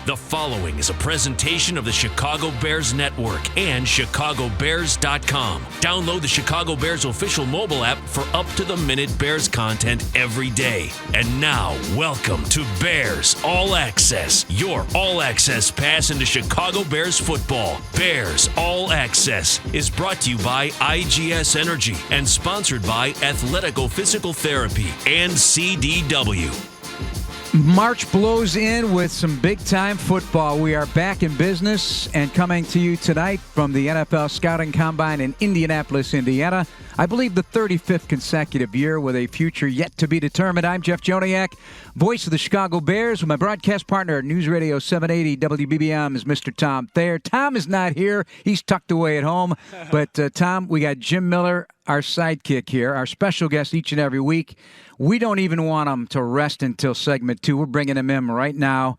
The following is a presentation of the Chicago Bears Network and ChicagoBears.com. Download the Chicago Bears official mobile app for up-to-the-minute Bears content every day. And now, welcome to Bears All Access, your all-access pass into Chicago Bears football. Bears All Access is brought to you by IGS Energy and sponsored by Athletico Physical Therapy and CDW. March blows in with some big-time football. We are back in business and coming to you tonight from the NFL Scouting Combine in Indianapolis, Indiana. I believe the 35th consecutive year with a future yet to be determined. I'm Jeff Joniak, voice of the Chicago Bears. With my broadcast partner at News Radio 780 WBBM is Mr. Tom Thayer. Tom is not here. He's tucked away at home. But, Tom, we got Jim Miller, our sidekick here, our special guest each and every week. We don't even want him to rest until segment 2. We're bringing him in right now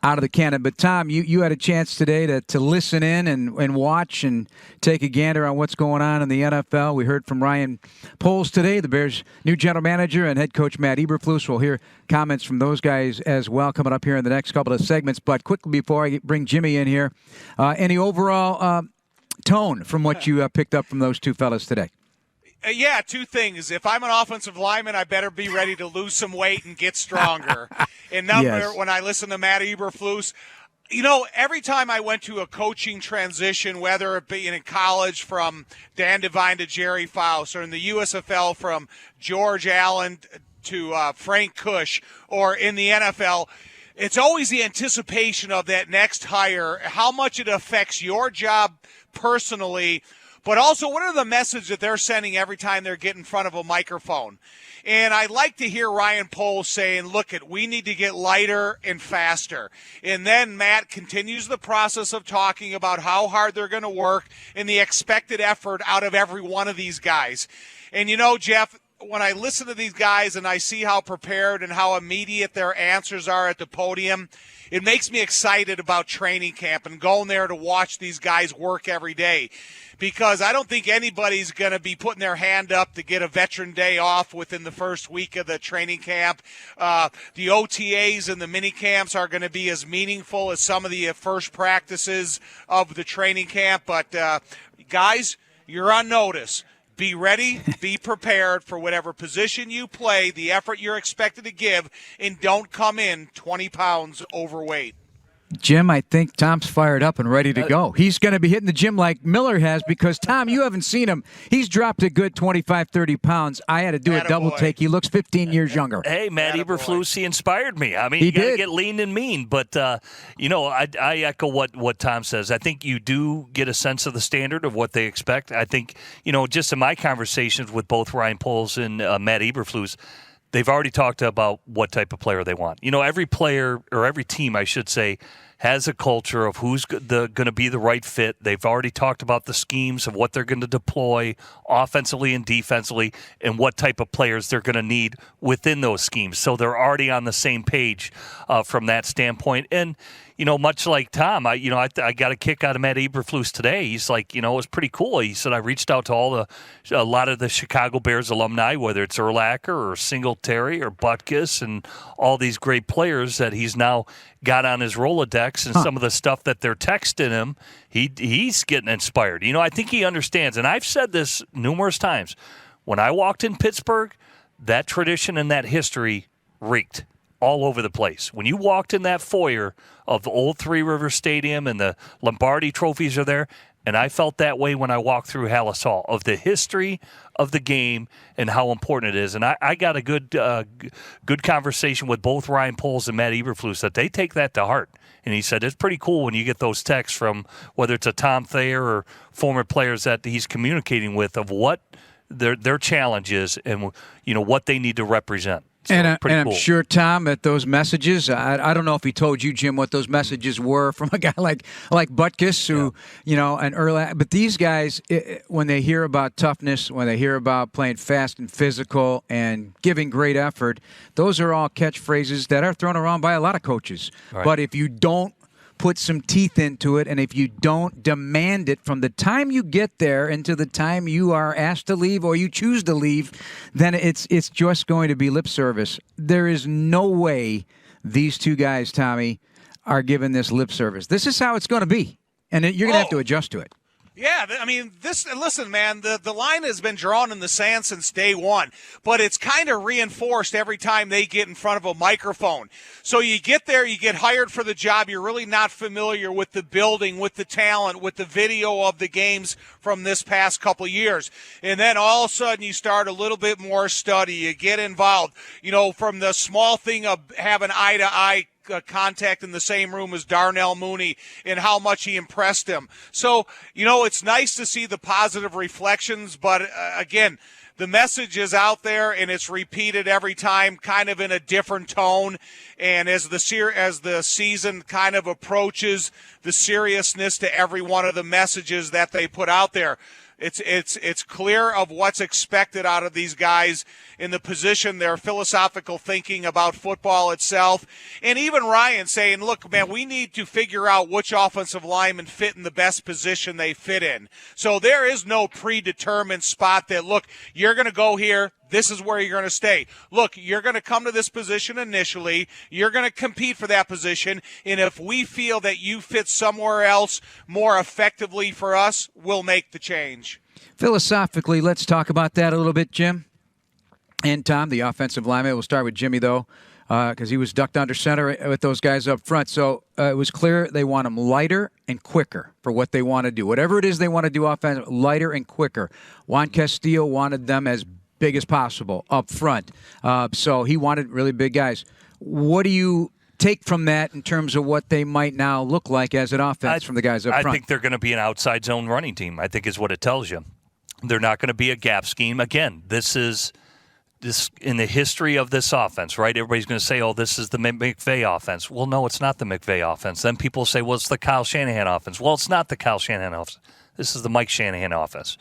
out of the cannon. But, Tom, you had a chance today to listen in and watch and take a gander on what's going on in the NFL. We heard from Ryan Poles today, the Bears' new general manager, and head coach Matt Eberflus. We'll hear comments from those guys as well coming up here in the next couple of segments. But quickly before I bring Jimmy in here, any overall tone from what you picked up from those two fellas today? Yeah, two things. If I'm an offensive lineman, I better be ready to lose some weight and get stronger. And Yes. when I listen to Matt Eberflus, you know, every time I went to a coaching transition, whether it be in college from Dan Devine to Jerry Faust, or in the USFL from George Allen to Frank Kush, or in the NFL, it's always the anticipation of that next hire, how much it affects your job personally, but also what are the messages that they're sending every time they're getting in front of a microphone. And I like to hear Ryan Poles saying, look, we need to get lighter and faster. And then Matt continues the process of talking about how hard they're going to work and the expected effort out of every one of these guys. And, you know, Jeff, when I listen to these guys and I see how prepared and how immediate their answers are at the podium, it makes me excited about training camp and going there to watch these guys work every day. Because I don't think anybody's going to be putting their hand up to get a veteran day off within the first week of the training camp. The OTAs and the mini camps are going to be as meaningful as some of the first practices of the training camp. But, guys, you're on notice. Be ready, be prepared for whatever position you play, the effort you're expected to give, and don't come in 20 pounds overweight. Jim, I think Tom's fired up and ready to go. He's going to be hitting the gym like Miller has because, Tom, you haven't seen him. He's dropped a good 25, 30 pounds. I had to do a double take. He looks 15 years younger. Hey, Matt Eberflus, he inspired me. I mean, He you got to did. get lean and mean. But, you know, I echo what Tom says. I think you do get a sense of the standard of what they expect. I think, you know, just in my conversations with both Ryan Poles and Matt Eberflus, they've already talked about what type of player they want. You know, every player, or every team, I should say, has a culture of who's going to be the right fit. They've already talked about the schemes of what they're going to deploy offensively and defensively and what type of players they're going to need within those schemes. So they're already on the same page from that standpoint. And, you know, much like Tom, I got a kick out of Matt Eberflus today. He's like, you know, it was pretty cool. He said, I reached out to a lot of the Chicago Bears alumni, whether it's Urlacher or Singletary or Butkus and all these great players that he's now got on his Rolodex and some of the stuff that they're texting him, he's getting inspired. You know, I think he understands, and I've said this numerous times. When I walked in Pittsburgh, that tradition and that history reeked all over the place. When you walked in that foyer of the old Three Rivers Stadium and the Lombardi trophies are there, and I felt that way when I walked through Hallis Hall, of the history of the game and how important it is. And I got a good conversation with both Ryan Poles and Matt Eberflus that they take that to heart. And he said it's pretty cool when you get those texts from whether it's a Tom Thayer or former players that he's communicating with of what their challenge is and, you know, what they need to represent. So And cool. I'm sure, Tom, that those messages, I don't know if he told you, Jim, what those messages were from a guy like Butkus, who, you know, and early. But these guys, when they hear about toughness, when they hear about playing fast and physical and giving great effort, those are all catchphrases that are thrown around by a lot of coaches. Right. But if you don't put some teeth into it, and if you don't demand it from the time you get there until the time you are asked to leave or you choose to leave, then it's just going to be lip service. There is no way these two guys, Tommy, are giving this lip service. This is how it's going to be, and you're going to have to adjust to it. Yeah, I mean, listen, man, the line has been drawn in the sand since day one, but it's kind of reinforced every time they get in front of a microphone. So you get there, you get hired for the job, you're really not familiar with the building, with the talent, with the video of the games from this past couple years. And then all of a sudden you start a little bit more study, you get involved, from the small thing of having eye-to-eye contact in the same room as Darnell Mooney and how much he impressed him. So, it's nice to see the positive reflections, but again, the message is out there and it's repeated every time, kind of in a different tone. And as the season kind of approaches, the seriousness to every one of the messages that they put out there. It's clear of what's expected out of these guys in the position, their philosophical thinking about football itself. And even Ryan saying, look, man, we need to figure out which offensive linemen fit in the best position they fit in. So there is no predetermined spot that, look, you're going to go here. This is where you're going to stay. Look, you're going to come to this position initially. You're going to compete for that position. And if we feel that you fit somewhere else more effectively for us, we'll make the change. Philosophically, let's talk about that a little bit, Jim. And Tom, the offensive lineman. We'll start with Jimmy, though, because he was ducked under center with those guys up front. So it was clear they want him lighter and quicker for what they want to do. Whatever it is they want to do offensively, lighter and quicker. Juan Castillo wanted them as big as possible up front. So he wanted really big guys. What do you take from that in terms of what they might now look like as an offense from the guys up front? I think they're going to be an outside zone running team, I think is what it tells you. They're not going to be a gap scheme. Again, this in the history of this offense, right? Everybody's going to say, this is the McVay offense. Well, no, it's not the McVay offense. Then people say, well, it's the Kyle Shanahan offense. Well, it's not the Kyle Shanahan offense. This is the Mike Shanahan offense.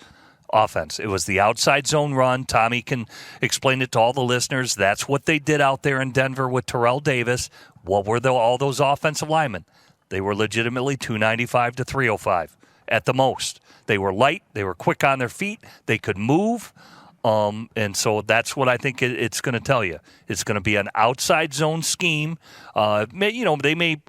It was the outside zone run. Tommy can explain it to all the listeners. That's what they did out there in Denver with Terrell Davis. What were all those offensive linemen? They were legitimately 295 to 305 at the most. They were light. They were quick on their feet. They could move. And so that's what I think it's going to tell you. It's going to be an outside zone scheme. They may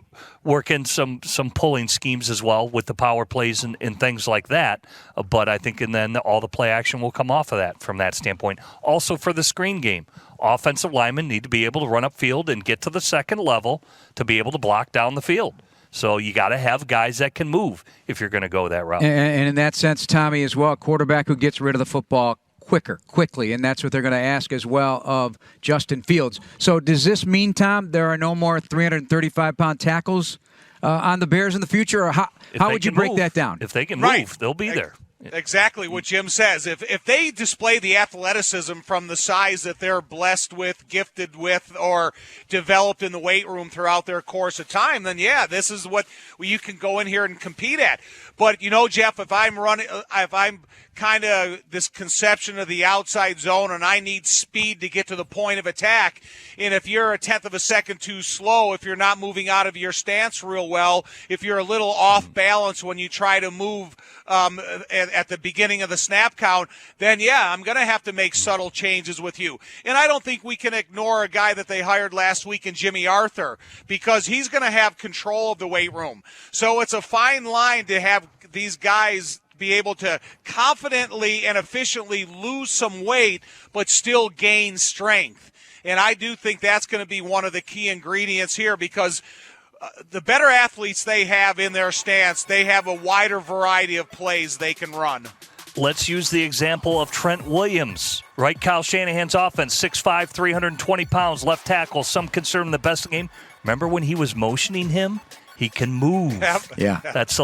work in some pulling schemes as well with the power plays and things like that. But I think then all the play action will come off of that from that standpoint. Also for the screen game, offensive linemen need to be able to run upfield and get to the second level to be able to block down the field. So you got to have guys that can move if you're going to go that route. And in that sense, Tommy, as well, a quarterback who gets rid of the football quickly, and that's what they're going to ask as well of Justin Fields. So does this mean, Tom, there are no more 335-pound tackles on the Bears in the future, or how would you break that down? If they can move, they'll be there. Exactly what Jim says. If they display the athleticism from the size that they're blessed with, gifted with, or developed in the weight room throughout their course of time, then yeah, this is what you can go in here and compete at. But Jeff, if I'm kind of this conception of the outside zone and I need speed to get to the point of attack, and if you're a tenth of a second too slow, if you're not moving out of your stance real well, if you're a little off balance when you try to move at the beginning of the snap count, then yeah, I'm going to have to make subtle changes with you. And I don't think we can ignore a guy that they hired last week in Jimmy Arthur, because he's going to have control of the weight room. So it's a fine line to have these guys be able to confidently and efficiently lose some weight but still gain strength. And I do think that's going to be one of the key ingredients here, because the better athletes they have in their stance, they have a wider variety of plays they can run. Let's use the example of Trent Williams, right? Kyle Shanahan's offense, 6'5", 320 pounds, left tackle. Some consider him the best in the game. Remember when he was motioning him? He can move. Yep. Yeah. That's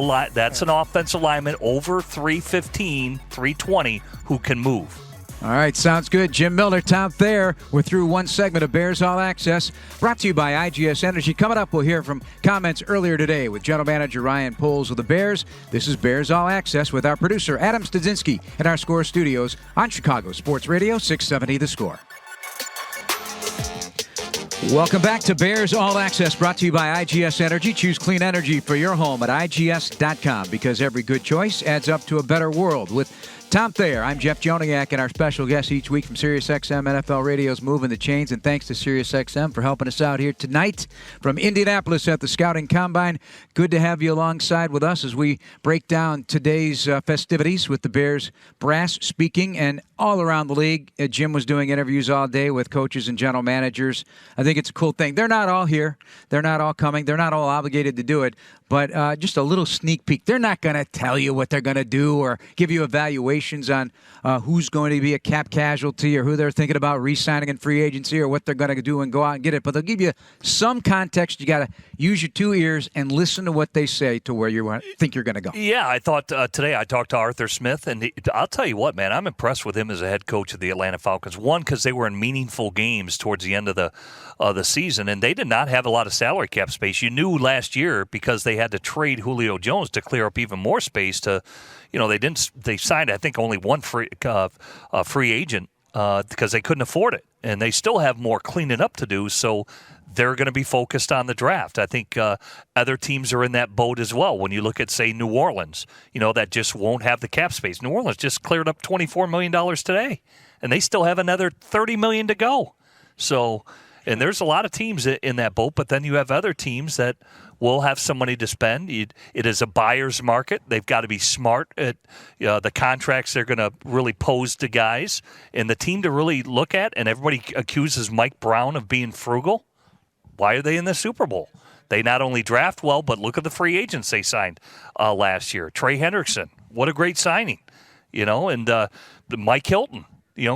an offensive lineman over 315, 320 who can move. All right, sounds good. Jim Miller, Tom Thayer. We're through one segment of Bears All Access, brought to you by IGS Energy. Coming up, we'll hear from comments earlier today with General Manager Ryan Poles of the Bears. This is Bears All Access with our producer, Adam Studzinski, in our Score Studios on Chicago Sports Radio, 670 The Score. Welcome back to Bears All Access, brought to you by IGS Energy. Choose clean energy for your home at IGS.com, because every good choice adds up to a better world. With Tom Thayer, I'm Jeff Joniak, and our special guest each week from SiriusXM NFL Radio's Moving the Chains. And thanks to SiriusXM for helping us out here tonight from Indianapolis at the Scouting Combine. Good to have you alongside with us as we break down today's festivities with the Bears brass speaking and all around the league. Jim was doing interviews all day with coaches and general managers. I think it's a cool thing. They're not all here. They're not all coming. They're not all obligated to do it. But just a little sneak peek. They're not going to tell you what they're going to do or give you evaluations on who's going to be a cap casualty or who they're thinking about re-signing in free agency or what they're going to do and go out and get it. But they'll give you some context. You got to use your two ears and listen to what they say to where you think you're going to go. Yeah, I thought today I talked to Arthur Smith, and I'll tell you what, man, I'm impressed with him as a head coach of the Atlanta Falcons. One, because they were in meaningful games towards the end of the season, and they did not have a lot of salary cap space. You knew last year because they had to trade Julio Jones to clear up even more space to, they signed, I think, only one free agent because they couldn't afford it. And they still have more cleaning up to do, so they're going to be focused on the draft. I think other teams are in that boat as well. When you look at, say, New Orleans, that just won't have the cap space. New Orleans just cleared up $24 million today, and they still have another $30 million to go. So, and there's a lot of teams in that boat, but then you have other teams that will have some money to spend. It is a buyer's market. They've got to be smart at the contracts they're going to really pose to guys. And the team to really look at, and everybody accuses Mike Brown of being frugal. Why are they in the Super Bowl? They not only draft well, but look at the free agents they signed last year. Trey Hendrickson, what a great signing. And Mike Hilton,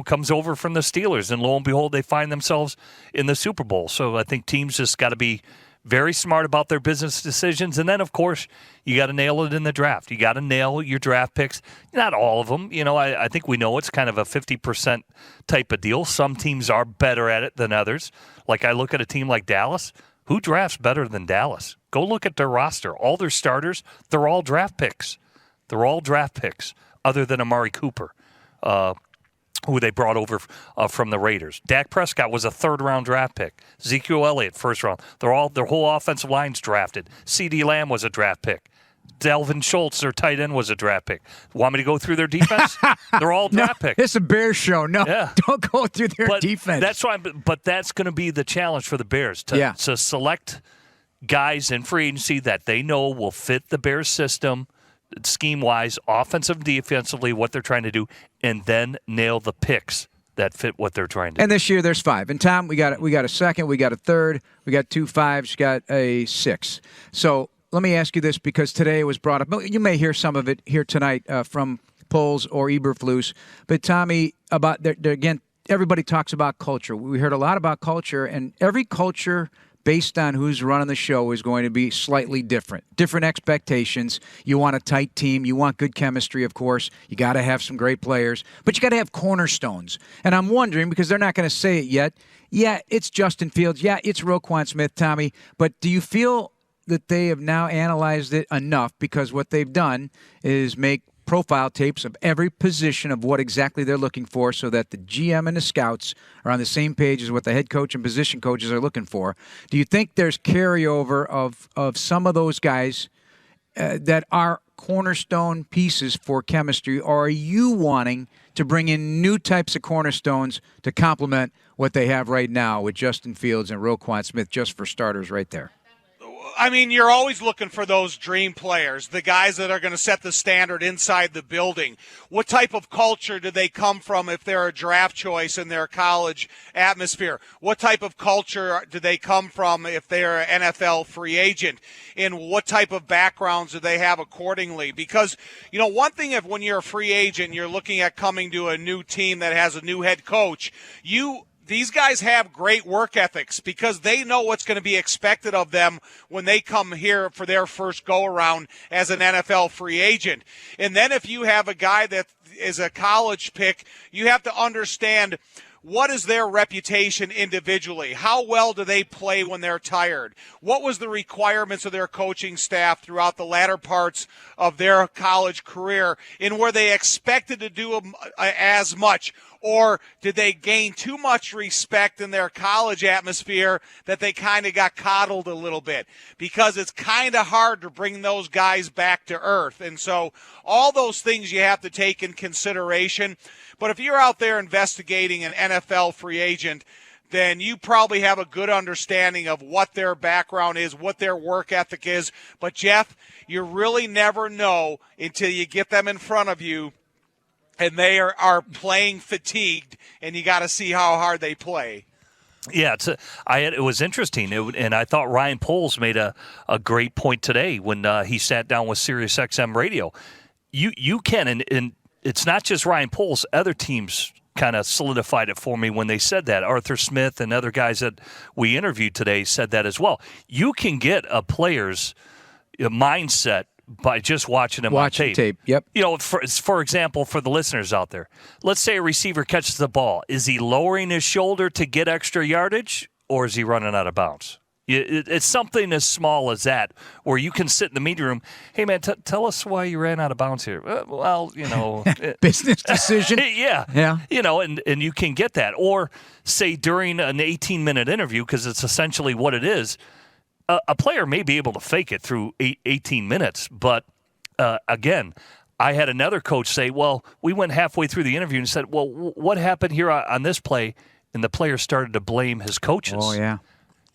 comes over from the Steelers, and lo and behold, they find themselves in the Super Bowl. So I think teams just got to be very smart about their business decisions. And then, of course, you got to nail it in the draft. You got to nail your draft picks. Not all of them. I think we know it's kind of a 50% type of deal. Some teams are better at it than others. Like I look at a team like Dallas. Who drafts better than Dallas? Go look at their roster. All their starters, they're all draft picks. They're all draft picks other than Amari Cooper, who they brought over from the Raiders. Dak Prescott was a third-round draft pick. Ezekiel Elliott, first round. Their whole offensive line's drafted. CeeDee Lamb was a draft pick. Delvin Schultz, their tight end, was a draft pick. Want me to go through their defense? They're all draft picks. It's a Bears show. No, yeah. Don't go through their defense. But that's going to be the challenge for the Bears to select guys in free agency that they know will fit the Bears system, scheme-wise, offensive and defensively, what they're trying to do, and then nail the picks that fit what they're trying to do. And this year there's 5. And Tom, we got a second, we got a third, we got 2 5s, we got a 6. So let me ask you this, because today it was brought up. You may hear some of it here tonight from Poles or Eberflus. But Tommy, about again, everybody talks about culture. We heard a lot about culture, and every culture based on who's running the show is going to be slightly different. Different expectations. You want a tight team. You want good chemistry, of course. You got to have some great players. But you got to have cornerstones. And I'm wondering, because they're not going to say it yet, yeah, it's Justin Fields. Yeah, it's Roquan Smith, Tommy. But do you feel that they have now analyzed it enough? Because what they've done is make profile tapes of every position of what exactly they're looking for so that the GM and the scouts are on the same page as what the head coach and position coaches are looking for. Do you think there's carryover of some of those guys that are cornerstone pieces for chemistry, or are you wanting to bring in new types of cornerstones to complement what they have right now with Justin Fields and Roquan Smith, just for starters right there? I mean, you're always looking for those dream players, the guys that are going to set the standard inside the building. What type of culture do they come from if they're a draft choice in their college atmosphere? What type of culture do they come from if they're an NFL free agent? And what type of backgrounds do they have accordingly? Because, one thing when you're a free agent, you're looking at coming to a new team that has a new head coach, these guys have great work ethics because they know what's going to be expected of them when they come here for their first go-around as an NFL free agent. And then if you have a guy that is a college pick, you have to understand what is their reputation individually? How well do they play when they're tired? What was the requirements of their coaching staff throughout the latter parts of their college career, and were they expected to do as much? Or did they gain too much respect in their college atmosphere that they kind of got coddled a little bit? Because it's kind of hard to bring those guys back to earth. And so all those things you have to take in consideration. But if you're out there investigating an NFL free agent, then you probably have a good understanding of what their background is, what their work ethic is. But, Jeff, you really never know until you get them in front of you and they are playing fatigued, and you got to see how hard they play. Yeah, it was interesting, and I thought Ryan Poles made a great point today when he sat down with SiriusXM Radio. You can, and it's not just Ryan Poles, other teams kind of solidified it for me when they said that. Arthur Smith and other guys that we interviewed today said that as well. You can get a player's mindset by just watching him on tape. Yep. You know, for example, for the listeners out there, let's say a receiver catches the ball. Is he lowering his shoulder to get extra yardage, or is he running out of bounds? It's something as small as that, where you can sit in the meeting room. Hey, man, tell us why you ran out of bounds here. Well, you know, business decision. Yeah. You know, and you can get that. Or say during an 18-minute interview, because it's essentially what it is. A player may be able to fake it through 18 minutes, but again, I had another coach say, well, we went halfway through the interview and said, well, what happened here on this play? And the player started to blame his coaches. Oh, yeah.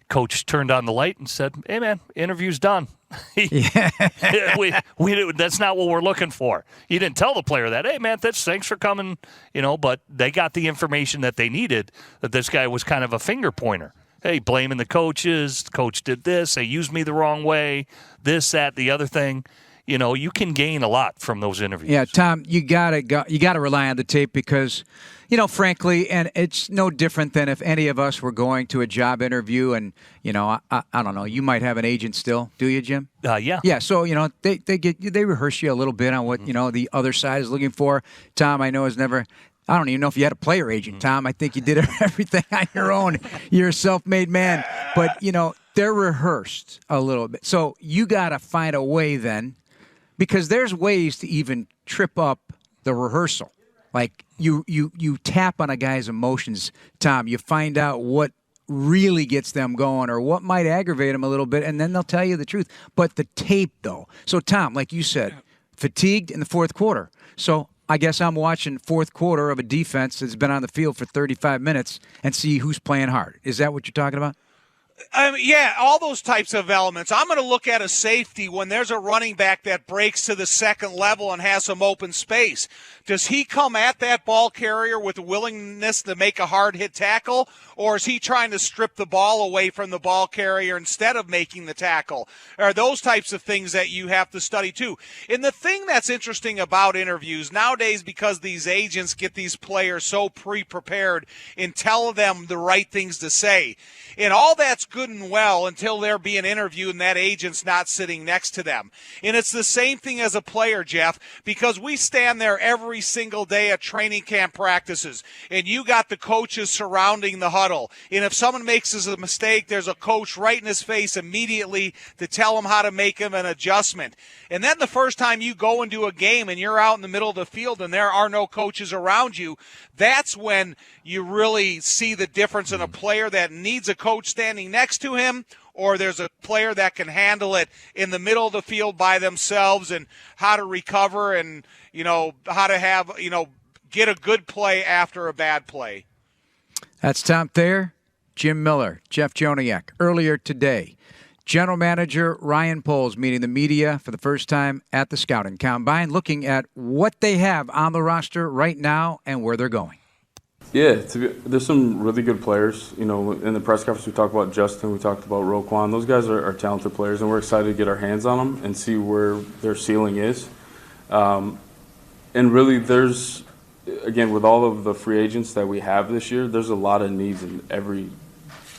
Coach turned on the light and said, hey, man, interview's done. That's not what we're looking for. You didn't tell the player that, hey, man, thanks for coming, you know, but they got the information that they needed, that this guy was kind of a finger pointer. Hey, blaming the coaches. The coach did this. They used me the wrong way. This, that, the other thing. You know, you can gain a lot from those interviews. Yeah, Tom, you gotta rely on the tape because, you know, frankly, and it's no different than if any of us were going to a job interview and, you know, I don't know, you might have an agent still, do you, Jim? Yeah. Yeah, so, you know, they rehearse you a little bit on what, you know, the other side is looking for. Tom, I know, has never. I don't even know if you had a player agent, Tom. I think you did everything on your own. You're a self-made man. But, you know, they're rehearsed a little bit. So you got to find a way then, because there's ways to even trip up the rehearsal. Like you tap on a guy's emotions, Tom. You find out what really gets them going or what might aggravate them a little bit, and then they'll tell you the truth. But the tape, though. So, Tom, like you said, fatigued in the fourth quarter. So I guess I'm watching fourth quarter of a defense that's been on the field for 35 minutes and see who's playing hard. Is that what you're talking about? Yeah, all those types of elements. I'm going to look at a safety when there's a running back that breaks to the second level and has some open space. Does he come at that ball carrier with a willingness to make a hard hit tackle, or is he trying to strip the ball away from the ball carrier instead of making the tackle? Are those types of things that you have to study too? And the thing that's interesting about interviews nowadays, because these agents get these players so pre-prepared and tell them the right things to say, and all that's good and well until they're being interviewed and that agent's not sitting next to them. And it's the same thing as a player, Jeff, because we stand there every single day at training camp practices, and you got the coaches surrounding the huddle. And if someone makes a mistake, there's a coach right in his face immediately to tell him how to make him an adjustment. And then the first time you go into a game and you're out in the middle of the field and there are no coaches around you, that's when you really see the difference in a player that needs a coach standing next to him, or there's a player that can handle it in the middle of the field by themselves, and how to recover and, you know, how to have, you know, get a good play after a bad play. That's Tom Thayer, Jim Miller, Jeff Joniak. Earlier today, General Manager Ryan Poles meeting the media for the first time at the Scouting Combine, looking at what they have on the roster right now and where they're going. Yeah, there's some really good players. You know, in the press conference we talked about Justin, we talked about Roquan. Those guys are talented players, and we're excited to get our hands on them and see where their ceiling is. And really, there's, again, with all of the free agents that we have this year, there's a lot of needs in every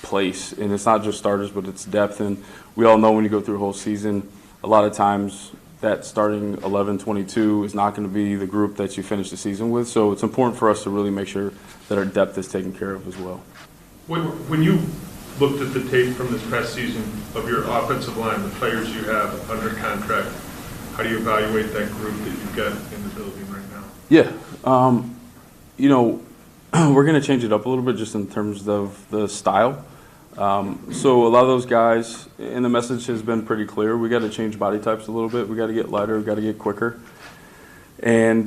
place. And it's not just starters, but it's depth. And we all know when you go through a whole season, a lot of times that starting 11-22 is not going to be the group that you finish the season with. So it's important for us to really make sure that our depth is taken care of as well. When you looked at the tape from this past season of your offensive line, the players you have under contract, how do you evaluate that group that you've got in the building right now? Yeah. You know, we're going to change it up a little bit just in terms of the style. So a lot of those guys, and the message has been pretty clear, we got to change body types a little bit. We got to get lighter. We got to get quicker. And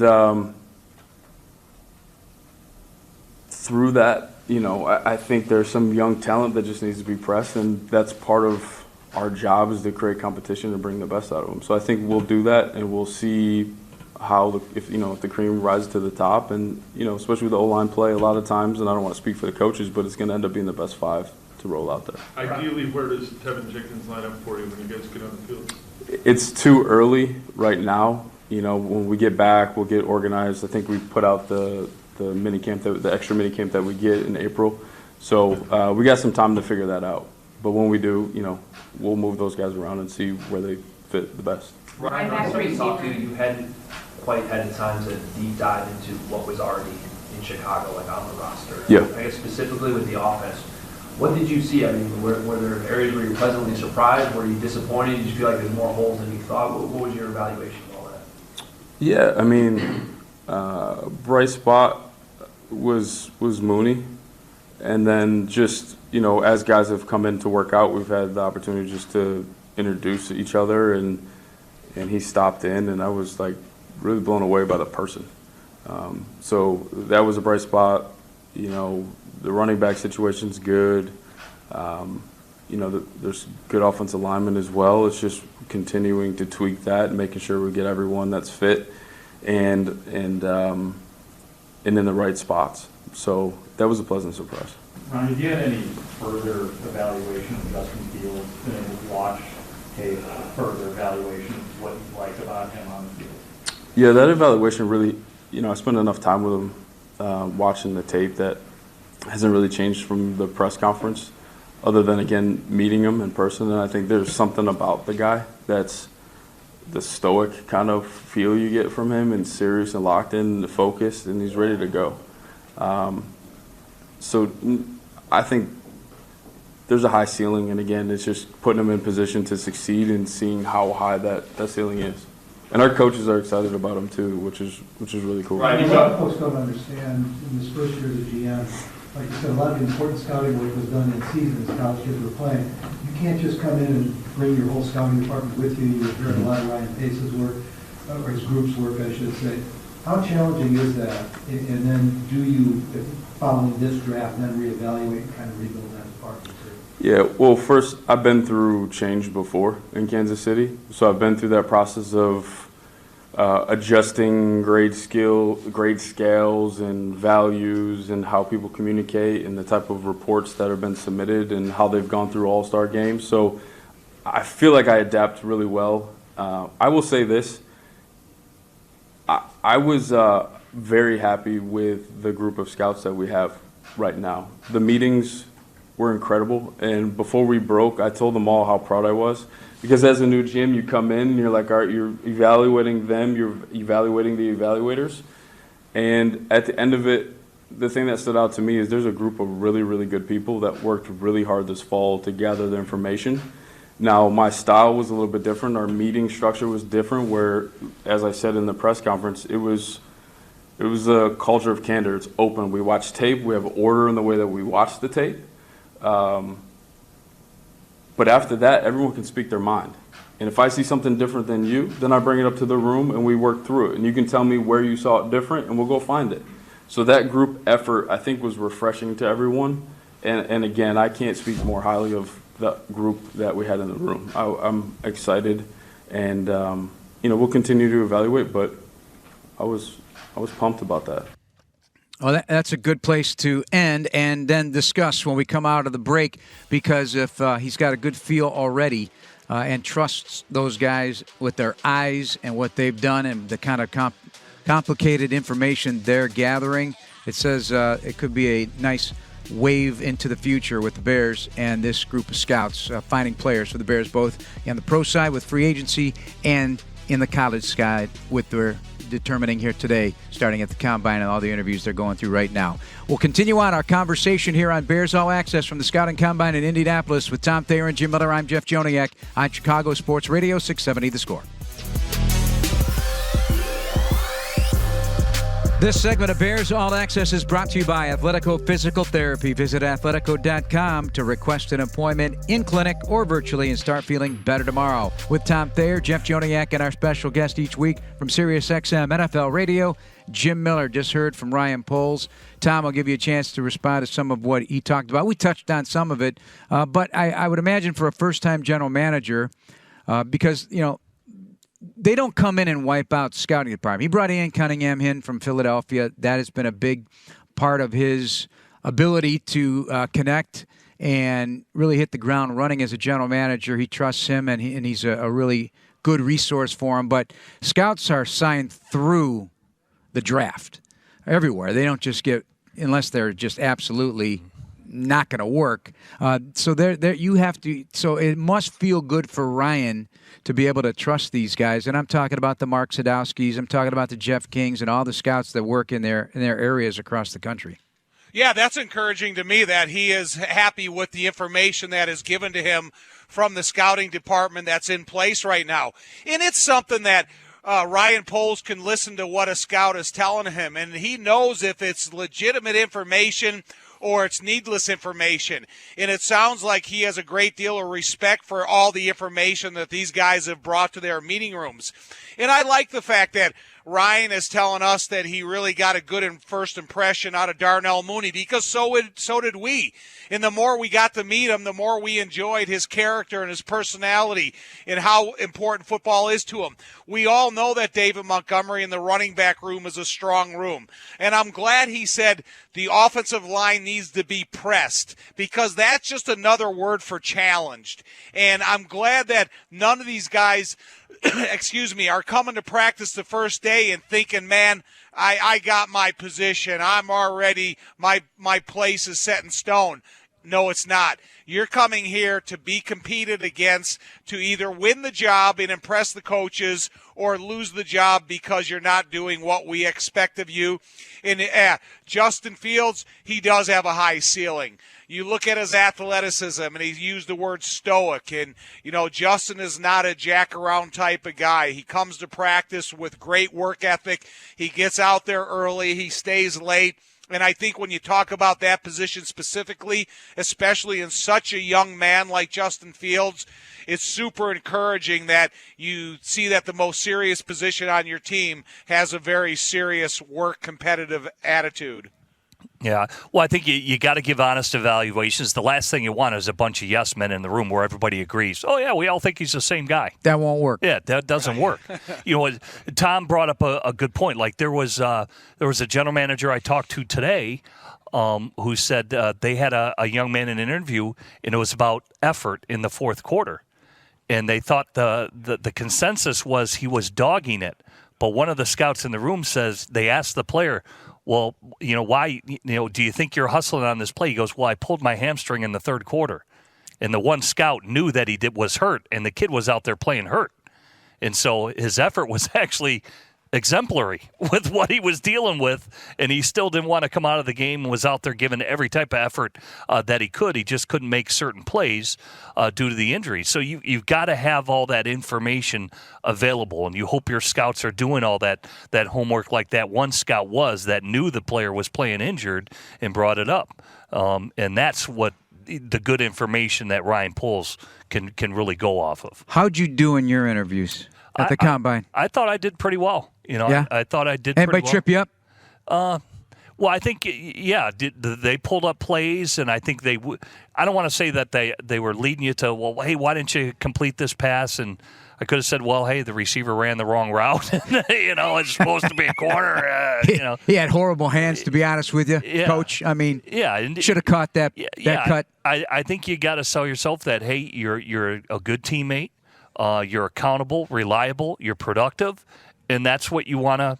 through that, I think there's some young talent that just needs to be pressed, and that's part of our job is to create competition and bring the best out of them. So I think we'll do that, and we'll see how if the cream rises to the top, and especially with the O-line play, a lot of times, and I don't want to speak for the coaches, but it's going to end up being the best 5 to roll out there. Ideally, where does Tevin Jenkins line up for you when you guys get on the field? It's too early right now. When we get back, we'll get organized. I think we put out the mini camp, the extra mini camp that we get in April. So we got some time to figure that out. But when we do, we'll move those guys around and see where they fit the best. Ryan, after we talked to you, hadn't quite had the time to deep dive into what was already in Chicago, like on the roster. Yeah. I guess specifically with the offense, what did you see? I mean, were there areas where you were pleasantly surprised? Were you disappointed? Did you feel like there's more holes than you thought? What was your evaluation of all that? Yeah, I mean, bright spot was Mooney. And then just, as guys have come in to work out, we've had the opportunity just to introduce each other, and he stopped in, and I was like really blown away by the person. So that was a bright spot. The running back situation's good. There's good offensive linemen as well. It's just continuing to tweak that and making sure we get everyone that's fit and in the right spots. So that was a pleasant surprise. Ron, have you had any further evaluation of Justin Fields, been able to watch tape, further evaluation of what you liked about him on the field? Yeah, that evaluation really, I spent enough time with him watching the tape that hasn't really changed from the press conference, other than, again, meeting him in person. And I think there's something about the guy that's the stoic kind of feel you get from him, and serious and locked in and focused, and he's ready to go. So I think there's a high ceiling, and again, it's just putting him in position to succeed and seeing how high that ceiling is. And our coaches are excited about him too, which is really cool. Right. A lot of folks don't understand in this first year as a GM, like you said, a lot of the important scouting work was done in season as college kids were playing. You can't just come in and bring your whole scouting department with you. You're hearing a lot of Ryan Pace's work, or his group's work, I should say. How challenging is that? And then do you, following this draft, then reevaluate and kind of rebuild that department too? Yeah, well, first, I've been through change before in Kansas City. So I've been through that process of adjusting grade scales and values and how people communicate and the type of reports that have been submitted and how they've gone through all-star games. So I feel like I adapt really well. I will say this. I was very happy with the group of scouts that we have right now. The meetings were incredible, and before we broke, I told them all how proud I was. Because as a new GM, you come in and you're like, all right, you're evaluating them, you're evaluating the evaluators. And at the end of it, the thing that stood out to me is there's a group of really, really good people that worked really hard this fall to gather the information. Now, my style was a little bit different. Our meeting structure was different where, as I said in the press conference, it was a culture of candor. It's open. We watch tape. We have order in the way that we watch the tape. But after that, everyone can speak their mind. And if I see something different than you, then I bring it up to the room and we work through it. And you can tell me where you saw it different and we'll go find it. So that group effort, I think, was refreshing to everyone. And again, I can't speak more highly of the group that we had in the room. I'm excited, and we'll continue to evaluate, but I was pumped about that. Well, that's a good place to end and then discuss when we come out of the break, because if he's got a good feel already and trusts those guys with their eyes and what they've done and the kind of complicated information they're gathering, it says it could be a nice wave into the future with the Bears and this group of scouts finding players for the Bears, both on the pro side with free agency and in the college side with their determining here today, starting at the Combine and all the interviews they're going through right now. We'll continue on our conversation here on Bears All Access from the Scouting Combine in Indianapolis with Tom Thayer and Jim Miller. I'm Jeff Joniak on Chicago Sports Radio 670 The Score. This segment of Bears All Access is brought to you by Athletico Physical Therapy. Visit athletico.com to request an appointment in clinic or virtually and start feeling better tomorrow. With Tom Thayer, Jeff Joniak, and our special guest each week from SiriusXM NFL Radio, Jim Miller. Just heard from Ryan Poles. Tom, I'll give you a chance to respond to some of what he talked about. We touched on some of it, but I would imagine for a first-time general manager, because, they don't come in and wipe out the scouting department. He brought Ian Cunningham in from Philadelphia. That has been a big part of his ability to connect and really hit the ground running as a general manager. He trusts him, and he's a really good resource for him. But scouts are signed through the draft everywhere. They don't just get, unless they're just absolutely not going to work. So you have to. So it must feel good for Ryan to be able to trust these guys. And I'm talking about the Mark Sadowskis. I'm talking about the Jeff Kings and all the scouts that work in their areas across the country. Yeah, that's encouraging to me that he is happy with the information that is given to him from the scouting department that's in place right now. And it's something that Ryan Poles can listen to what a scout is telling him, and he knows if it's legitimate information or it's needless information. And it sounds like he has a great deal of respect for all the information that these guys have brought to their meeting rooms. And I like the fact that Ryan is telling us that he really got a good first impression out of Darnell Mooney, because so did we. And the more we got to meet him, the more we enjoyed his character and his personality and how important football is to him. We all know that David Montgomery in the running back room is a strong room. And I'm glad he said the offensive line needs to be pressed, because that's just another word for challenged. And I'm glad that none of these guys are coming to practice the first day and thinking, man, I got my position. I'm already, my place is set in stone. No, it's not. You're coming here to be competed against, to either win the job and impress the coaches or lose the job because you're not doing what we expect of you. And Justin Fields, he does have a high ceiling. You look at his athleticism, and he's used the word stoic. And, Justin is not a jack-around type of guy. He comes to practice with great work ethic. He gets out there early. He stays late. And I think when you talk about that position specifically, especially in such a young man like Justin Fields, it's super encouraging that you see that the most serious position on your team has a very serious work competitive attitude. Yeah. Well, I think you got to give honest evaluations. The last thing you want is a bunch of yes men in the room where everybody agrees. Oh, yeah, we all think he's the same guy. That won't work. Yeah, that doesn't work. Tom brought up a good point. Like there was a general manager I talked to today who said they had a young man in an interview, and it was about effort in the fourth quarter. And they thought the consensus was he was dogging it. But one of the scouts in the room says they asked the player, well, why, do you think you're hustling on this play? He goes, well, I pulled my hamstring in the third quarter. And the one scout knew that he was hurt, and the kid was out there playing hurt. And so his effort was actually exemplary with what he was dealing with, and he still didn't want to come out of the game and was out there giving every type of effort that he could. He just couldn't make certain plays due to the injury. So you've got to have all that information available, and you hope your scouts are doing all that homework like that one scout was that knew the player was playing injured and brought it up. And that's what the good information that Ryan Poles can really go off of. How'd you do in your interviews at the Combine? I thought I did pretty well. Yeah? I thought I did Anybody pretty well. trip you up? Well, I think, they pulled up plays, and I think I don't want to say that they were leading you to, well, hey, why didn't you complete this pass? And I could have said, well, hey, the receiver ran the wrong route. It's supposed to be a corner. He had horrible hands, to be honest with you, Yeah. Coach. I mean, should have caught that cut. I think you got to sell yourself that, hey, you're a good teammate, you're accountable, reliable, you're productive, and that's what you want to,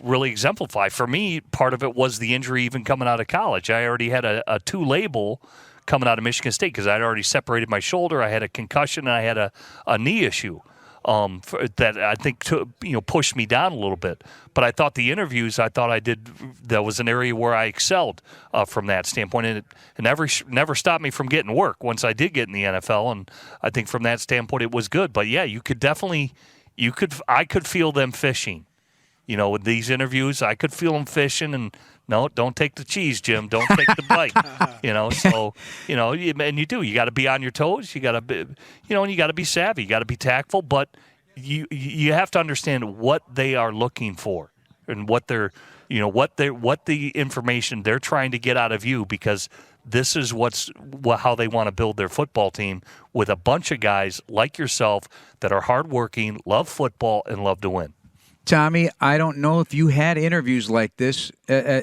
really exemplify. For me, part of it was the injury even coming out of college. I already had a 2 label coming out of Michigan State because I'd already separated my shoulder. I had a concussion, and I had a knee issue that I think pushed me down a little bit. But I thought the interviews, that was an area where I excelled from that standpoint. And it never stopped me from getting work once I did get in the NFL. And I think from that standpoint, it was good. But, yeah, you could definitely – I could feel them fishing With these interviews, I could feel him fishing, and no, don't take the cheese, Jim. Don't take the bite. So and you do. You got to be on your toes. You got to be, and you got to be savvy. You got to be tactful, but you have to understand what they are looking for and what they're, what the information they're trying to get out of you, because this is how they want to build their football team with a bunch of guys like yourself that are hardworking, love football, and love to win. Tommy, I don't know if you had interviews like this.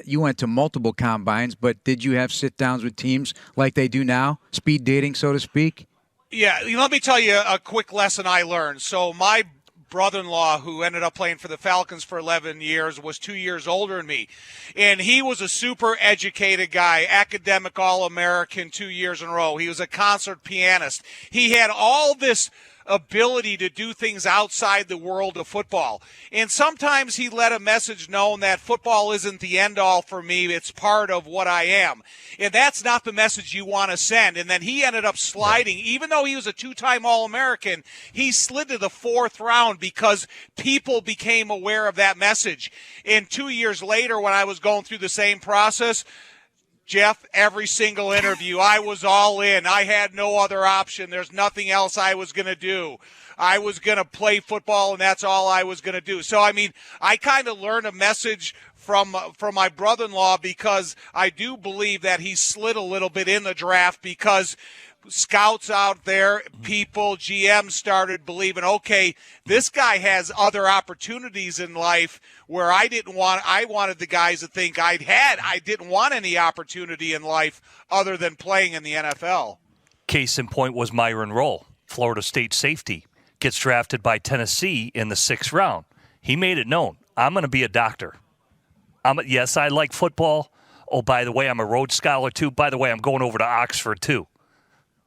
You went to multiple combines, but did you have sit-downs with teams like they do now? Speed dating, so to speak? Yeah, let me tell you a quick lesson I learned. So my brother-in-law, who ended up playing for the Falcons for 11 years, was 2 years older than me. And he was a super educated guy, academic All-American 2 years in a row. He was a concert pianist. He had all this ability to do things outside the world of football. And sometimes he let a message known that football isn't the end all for me. It's part of what I am. And that's not the message you want to send. And then he ended up sliding. Even though he was a two-time All-American, he slid to the 4th round because people became aware of that message. And 2 years later, when I was going through the same process, Jeff, every single interview, I was all in. I had no other option. There's nothing else I was going to do. I was going to play football, and that's all I was going to do. So, I kind of learned a message from my brother-in-law, because I do believe that he slid a little bit in the draft, because scouts out there, people, GMs started believing, okay, this guy has other opportunities in life where I wanted the guys to think I didn't want any opportunity in life other than playing in the NFL. Case in point was Myron Rolle, Florida State safety, gets drafted by Tennessee in the 6th round. He made it known, I'm going to be a doctor. Yes, I like football. Oh, by the way, I'm a Rhodes Scholar too. By the way, I'm going over to Oxford too.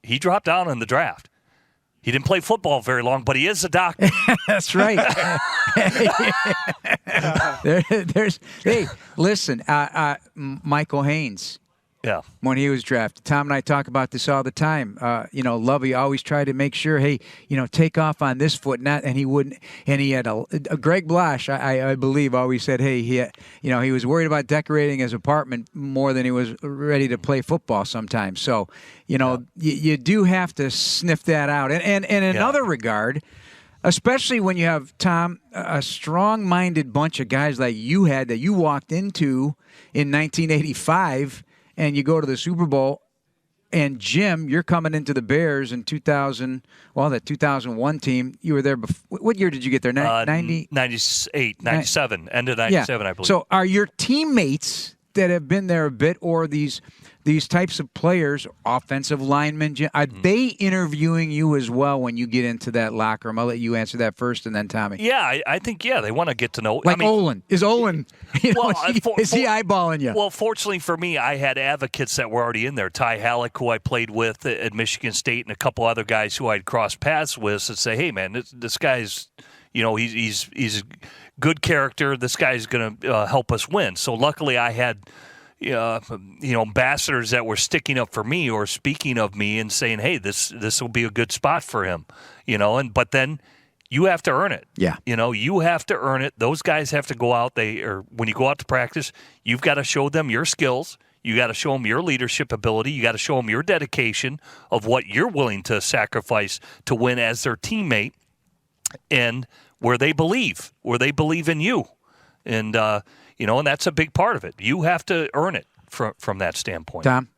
He dropped down in the draft. He didn't play football very long, but he is a doctor. That's right. Hey, listen, Michael Haynes. Yeah. When he was drafted, Tom and I talk about this all the time. Lovey always tried to make sure, hey, take off on this foot, and he wouldn't. And he had a Greg Blash, I believe, always said, hey, he was worried about decorating his apartment more than he was ready to play football sometimes. So, you do have to sniff that out. And in another regard, especially when you have, Tom, a strong-minded bunch of guys like you had that you walked into in 1985. And you go to the Super Bowl, and Jim, you're coming into the Bears in 2000. Well, that 2001 team, you were there before. What year did you get there? 98, 97, end of 97, I believe. So are your teammates that have been there a bit, or these types of players, offensive linemen, are they interviewing you as well when you get into that locker room? I'll let you answer that first, and then Tommy. Yeah, I think, they want to get to know. Like Olin. Is Olin, is he eyeballing you? Well, fortunately for me, I had advocates that were already in there. Ty Halleck, who I played with at Michigan State, and a couple other guys who I'd crossed paths with, that say, hey, man, this guy's, he's good character. This guy's going to help us win. So luckily I had ambassadors that were sticking up for me or speaking of me and saying, hey, this will be a good spot for him, but then you have to earn it. Yeah. You have to earn it. Those guys have to go out. When you go out to practice, you've got to show them your skills. You got to show them your leadership ability. You got to show them your dedication of what you're willing to sacrifice to win as their teammate, and where they believe in you. And, and that's a big part of it. You have to earn it from that standpoint. Tom?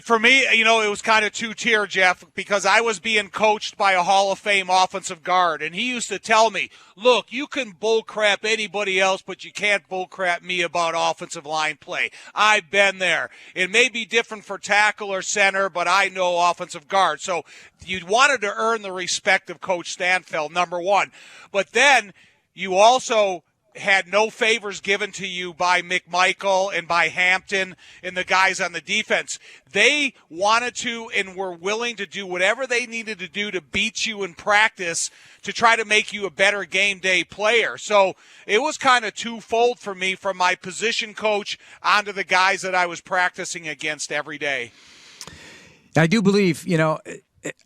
For me, it was kind of two-tier, Jeff, because I was being coached by a Hall of Fame offensive guard, and he used to tell me, look, you can bullcrap anybody else, but you can't bullcrap me about offensive line play. I've been there. It may be different for tackle or center, but I know offensive guard. So you wanted to earn the respect of Coach Stanfield, number one. But then you also had no favors given to you by McMichael and by Hampton and the guys on the defense. They wanted to and were willing to do whatever they needed to do to beat you in practice to try to make you a better game day player. So it was kind of twofold for me, from my position coach onto the guys that I was practicing against every day. I do believe,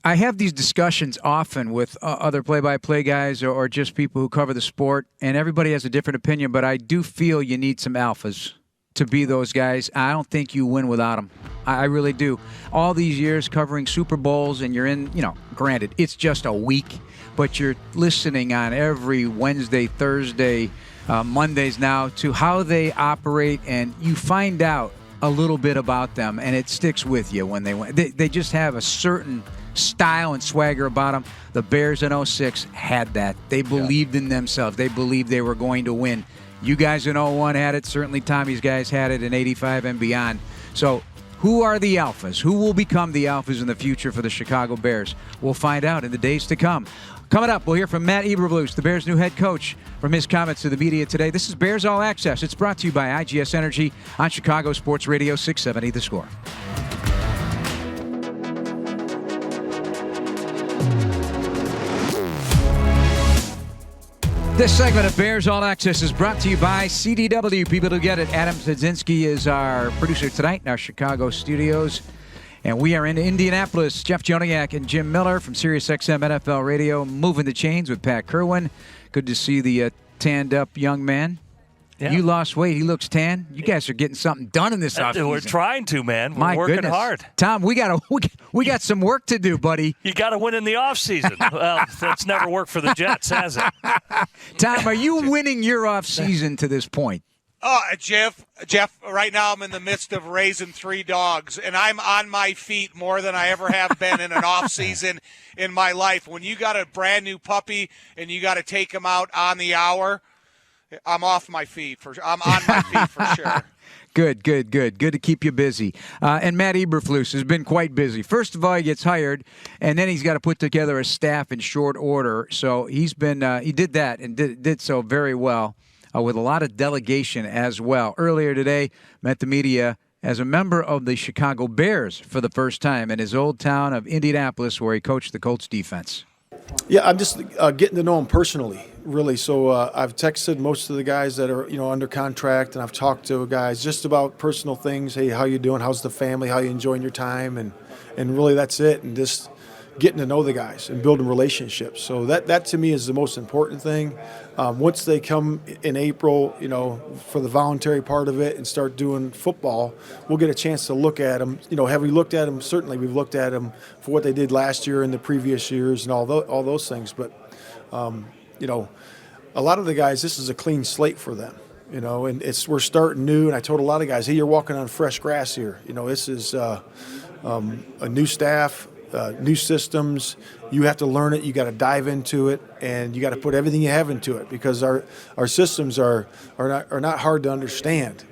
I have these discussions often with other play-by-play guys or just people who cover the sport, and everybody has a different opinion, but I do feel you need some alphas to be those guys. I don't think you win without them. I really do. All these years covering Super Bowls, and you're in, granted, it's just a week, but you're listening on every Wednesday, Thursday, Mondays now to how they operate, and you find out a little bit about them, and it sticks with you when they win. They just have a certain style and swagger about them. The Bears in 06 had that. They believed in themselves. They believed they were going to win. You guys in 01 had it. Certainly Tommy's guys had it in 85 and beyond. So who are the alphas? Who will become the alphas in the future for the Chicago Bears? We'll find out in the days to come. Coming up, we'll hear from Matt Eberflus, the Bears' new head coach, from his comments to the media today. This is Bears All Access. It's brought to you by IGS Energy on Chicago Sports Radio 670 The Score. This segment of Bears All Access is brought to you by CDW. People who get it. Adam Sadzinski is our producer tonight in our Chicago studios. And we are in Indianapolis. Jeff Joniak and Jim Miller from SiriusXM NFL Radio moving the chains with Pat Kerwin. Good to see the tanned-up young man. Yeah. You lost weight. He looks tan. You guys are getting something done in this offseason. We're trying to, man. We're My working goodness. hard. Tom, we got some work to do, buddy. You got to win in the offseason. Well, that's never worked for the Jets, has it? Tom, are you winning your offseason to this point? Oh, Jeff, right now I'm in the midst of raising 3 dogs, and I'm on my feet more than I ever have been in an off season in my life. When you got a brand new puppy and you got to take him out on the hour, I'm off my feet. I'm on my feet for sure. Good to keep you busy. And Matt Eberflus has been quite busy. First of all, he gets hired, and then he's got to put together a staff in short order. So he's been he did that and did so very well. With a lot of delegation as well. Earlier today, met the media as a member of the Chicago Bears for the first time in his old town of Indianapolis, where he coached the Colts defense. Yeah, I'm just getting to know him personally, really. So I've texted most of the guys that are, under contract, and I've talked to guys just about personal things. Hey, how you doing? How's the family? How you enjoying your time? And really, that's it. And just getting to know the guys and building relationships. So that to me is the most important thing. Once they come in April, for the voluntary part of it and start doing football, we'll get a chance to look at them. Have we looked at them? Certainly we've looked at them for what they did last year and the previous years and all those things. But, a lot of the guys, this is a clean slate for them. And we're starting new. And I told a lot of guys, hey, you're walking on fresh grass here. This is a new staff. New systems, you have to learn it, you got to dive into it, and you got to put everything you have into it, because our systems are not hard to understand,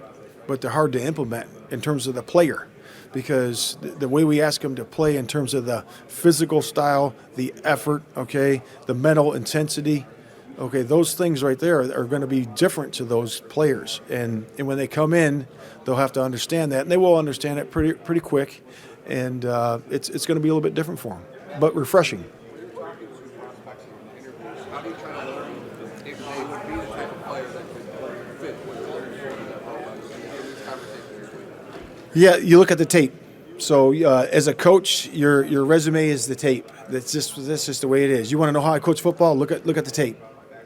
but they're hard to implement in terms of the player, because the way we ask them to play in terms of the physical style, the effort, the mental intensity, those things right there are going to be different to those players, and when they come in, they'll have to understand that, and they will understand it pretty quick. And it's going to be a little bit different for them, but refreshing. Yeah, you look at the tape. So as a coach, your resume is the tape. That's just the way it is. You want to know how I coach football? Look at the tape.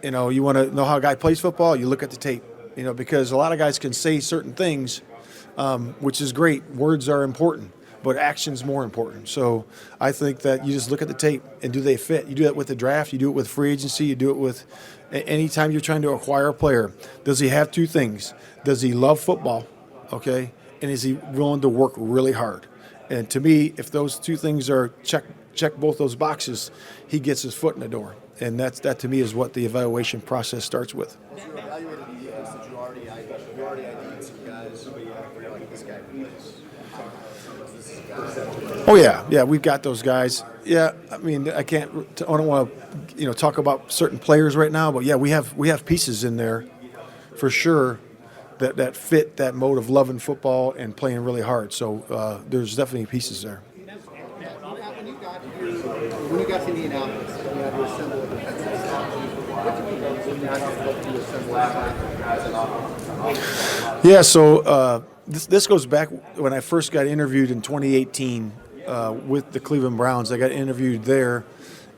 You want to know how a guy plays football? You look at the tape. Because a lot of guys can say certain things, which is great. Words are important. But action's more important. So I think that you just look at the tape and do they fit? You do that with the draft. You do it with free agency. You do it with anytime you're trying to acquire a player. Does he have 2 things? Does he love football? And is he willing to work really hard? And to me, if those 2 things are check both those boxes, he gets his foot in the door. And that to me is what the evaluation process starts with. You evaluated the guys that you already ID'd some guys, but you're like, this guy plays. Oh yeah, we've got those guys. Yeah, I mean, I don't want to, talk about certain players right now, but yeah, we have pieces in there, for sure, that fit that mode of loving football and playing really hard. So there's definitely pieces there. When you got to Indianapolis, you had to assemble a defensive staff. What did you assemble Yeah, so. This goes back when I first got interviewed in 2018. with the Cleveland Browns. I got interviewed there,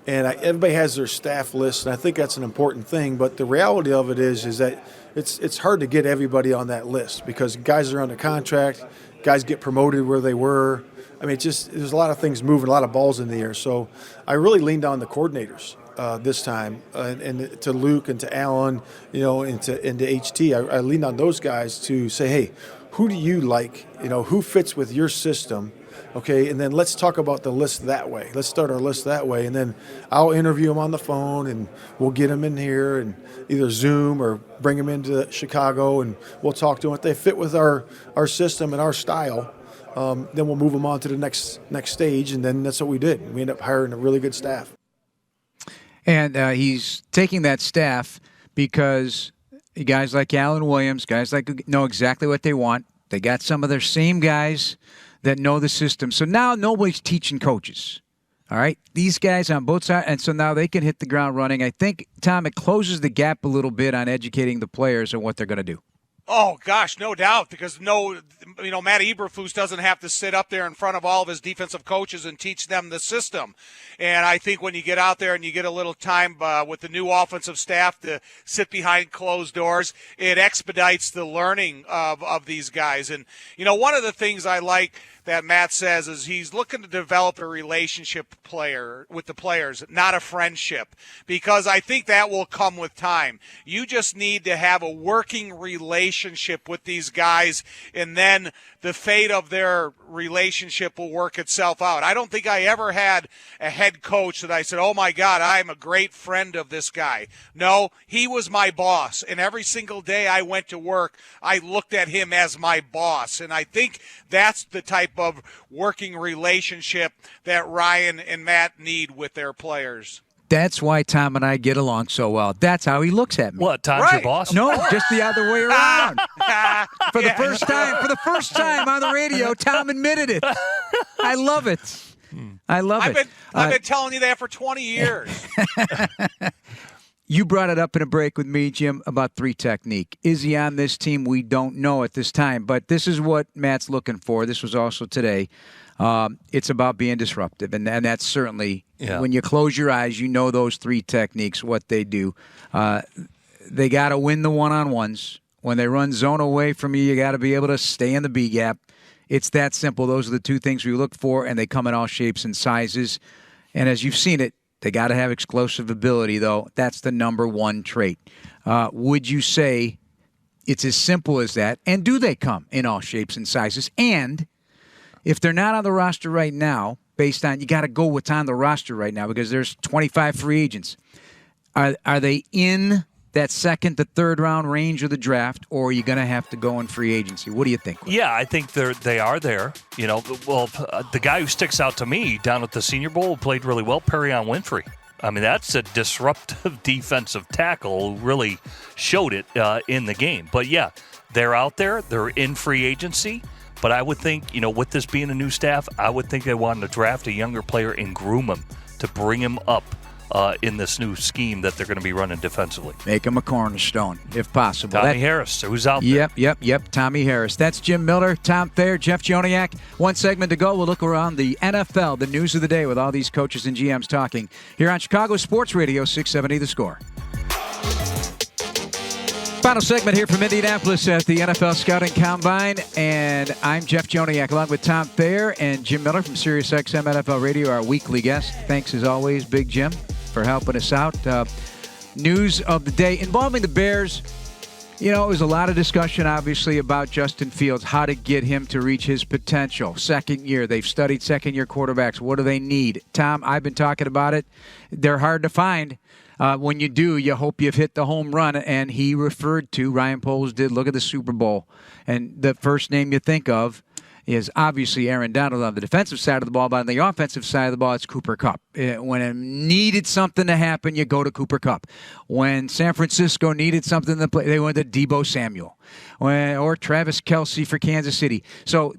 and everybody has their staff list, and I think that's an important thing. But the reality of it is that it's hard to get everybody on that list because guys are under contract, guys get promoted where they were. I mean, there's a lot of things moving, a lot of balls in the air. So I really leaned on the coordinators this time, and to Luke and to Alan, and to HT. I leaned on those guys to say, hey, who do you like? Who fits with your system? Okay, and then let's talk about the list that way. Let's start our list that way, and then I'll interview them on the phone, and we'll get them in here and either Zoom or bring them into Chicago, and we'll talk to them. If they fit with our system and our style, then we'll move them on to the next stage, and then that's what we did. We ended up hiring a really good staff. And he's taking that staff because guys like Alan Williams, guys like know exactly what they want. They got some of their same guys that know the system. So now nobody's teaching coaches. All right? These guys on both sides, and so now they can hit the ground running. I think, Tom, it closes the gap a little bit on educating the players on what they're going to do. Oh, gosh, no doubt, because Matt Eberflus doesn't have to sit up there in front of all of his defensive coaches and teach them the system. And I think when you get out there and you get a little time with the new offensive staff to sit behind closed doors, it expedites the learning of these guys. And, one of the things I like that Matt says is he's looking to develop a relationship with the players, not a friendship, because I think that will come with time. You just need to have a working relationship with these guys, and then the fate of their relationship will work itself out. I don't think I ever had a head coach that I said, oh, my God, I'm a great friend of this guy. No, he was my boss, and every single day I went to work, I looked at him as my boss, and I think that's the type of working relationship that Ryan and Matt need with their players. That's why Tom and I get along so well. That's how he looks at me. What, Tom's your boss? No, just the other way around. For the first time on the radio, Tom admitted it. I love it. I love it. I've been telling you that for 20 years. You brought it up in a break with me, Jim, about three technique. Is he on this team? We don't know at this time, but this is what Matt's looking for. This was also today. It's about being disruptive, and that's certainly, when you close your eyes, you know those three techniques, what they do. They got to win the one-on-ones. When they run zone away from you got to be able to stay in the B gap. It's that simple. Those are the two things we look for, and they come in all shapes and sizes. And as you've seen it, they got to have explosive ability, though. That's the number one trait. Would you say it's as simple as that? And do they come in all shapes and sizes? And if they're not on the roster right now, based on, you got to go what's on the roster right now because there's 25 free agents. Are they in that second to third round range of the draft, or are you going to have to go in free agency? What do you think? Yeah, I think they are there. The guy who sticks out to me down at the Senior Bowl played really well, Perion Winfrey. I mean, that's a disruptive defensive tackle who really showed it in the game. But, yeah, they're out there. They're in free agency. But I would think, with this being a new staff, I would think they wanted to draft a younger player and groom him to bring him up in this new scheme that they're going to be running defensively. Make him a cornerstone, if possible. Tommy Harris, who's out there. Yep, Tommy Harris. That's Jim Miller, Tom Thayer, Jeff Joniak. One segment to go. We'll look around the NFL, the news of the day with all these coaches and GMs talking here on Chicago Sports Radio 670 The Score. Final segment here from Indianapolis at the NFL Scouting Combine, and I'm Jeff Joniak along with Tom Thayer and Jim Miller from SiriusXM NFL Radio, our weekly guest. Thanks as always, Big Jim, for helping us out. News of the day involving the Bears. It was a lot of discussion, obviously, about Justin Fields, how to get him to reach his potential. Second year, they've studied second-year quarterbacks. What do they need? Tom, I've been talking about it. They're hard to find. When you do, you hope you've hit the home run. And he referred to, Ryan Poles did, look at the Super Bowl. And the first name you think of is obviously Aaron Donald on the defensive side of the ball, but on the offensive side of the ball, it's Cooper Kupp. When it needed something to happen, you go to Cooper Kupp. When San Francisco needed something to play, they went to Deebo Samuel or Travis Kelce for Kansas City. So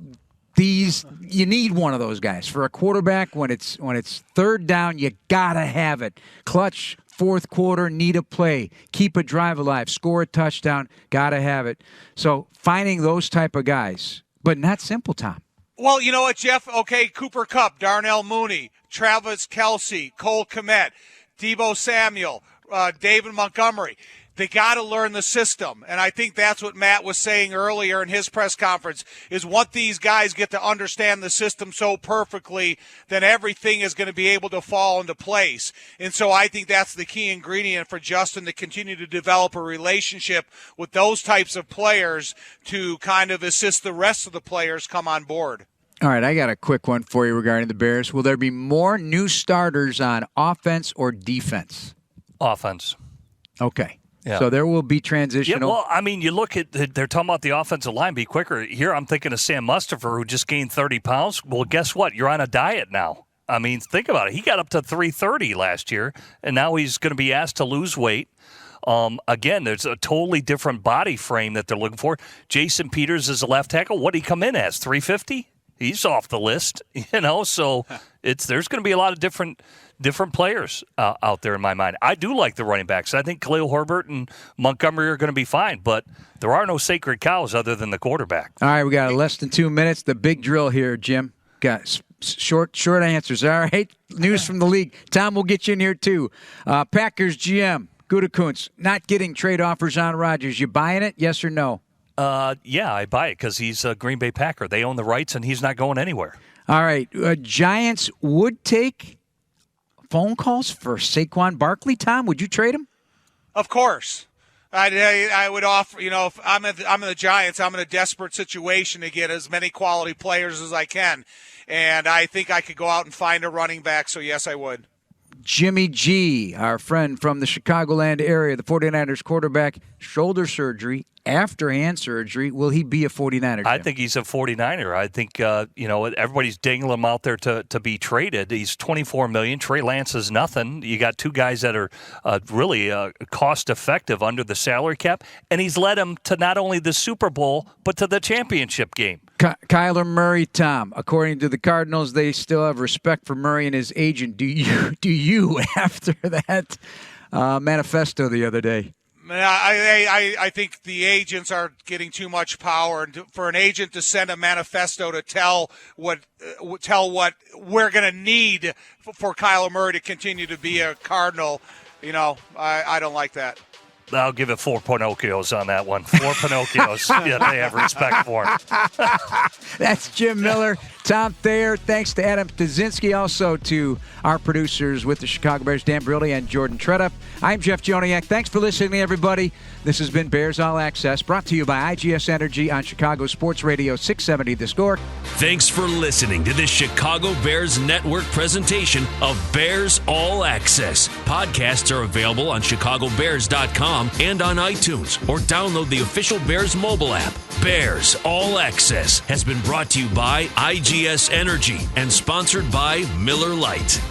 you need one of those guys. For a quarterback, when it's third down, you got to have it. Clutch, fourth quarter, need a play, keep a drive alive, score a touchdown, got to have it. So finding those type of guys, but not simple, Tom. Well, you know what, Jeff? Okay, Cooper Kupp, Darnell Mooney, Travis Kelce, Cole Kmet, Deebo Samuel, David Montgomery. They got to learn the system. And I think that's what Matt was saying earlier in his press conference, is once these guys get to understand the system so perfectly, then everything is going to be able to fall into place. And so I think that's the key ingredient for Justin to continue to develop a relationship with those types of players to kind of assist the rest of the players come on board. All right, I got a quick one for you regarding the Bears. Will there be more new starters on offense or defense? Offense. Okay. Yeah. So there will be transitional. Yeah, well, I mean, you look at, they're talking about the offensive line be quicker. Here I'm thinking of Sam Mustipher, who just gained 30 pounds. Well, guess what? You're on a diet now. I mean, think about it. He got up to 330 last year, and now he's going to be asked to lose weight. Again, there's a totally different body frame that they're looking for. Jason Peters is a left tackle. What did he come in as, 350? He's off the list, so there's going to be a lot of different players out there in my mind. I do like the running backs. I think Khalil Herbert and Montgomery are going to be fine, but there are no sacred cows other than the quarterback. All right, we got less than 2 minutes. The big drill here, Jim. Got short answers. All right, news from the league. Tom will get you in here too. Packers GM Gutekunst not getting trade offers on Rodgers. You buying it? Yes or no? Yeah, I buy it because he's a Green Bay Packer. They own the rights, and he's not going anywhere. All right, Giants would take phone calls for Saquon Barkley. Tom, would you trade him? Of course. I would offer, if I'm in the Giants, I'm in a desperate situation to get as many quality players as I can. And I think I could go out and find a running back, so yes, I would. Jimmy G, our friend from the Chicagoland area, the 49ers quarterback, shoulder surgery, after hand surgery. Will he be a 49er, Jim? I think he's a 49er. I think, everybody's dangling him out there to be traded. He's $24 million. Trey Lance is nothing. You got two guys that are really cost-effective under the salary cap, and he's led him to not only the Super Bowl, but to the championship game. Kyler Murray, Tom, according to the Cardinals, they still have respect for Murray and his agent. Do you after that manifesto the other day? I think the agents are getting too much power, and for an agent to send a manifesto to tell what we're going to need for Kyler Murray to continue to be a Cardinal, I don't like that. I'll give it 4 Pinocchios on that one. 4 Pinocchios. Yeah, they have respect for him. That's Jim Miller, Tom Thayer. Thanks to Adam Stasinski, also to our producers with the Chicago Bears, Dan Brilli and Jordan Tredup. I'm Jeff Joniak. Thanks for listening, everybody. This has been Bears All Access, brought to you by IGS Energy on Chicago Sports Radio 670 The Score. Thanks for listening to this Chicago Bears Network presentation of Bears All Access. Podcasts are available on ChicagoBears.com and on iTunes, or download the official Bears mobile app. Bears All Access has been brought to you by IGS Energy and sponsored by Miller Lite.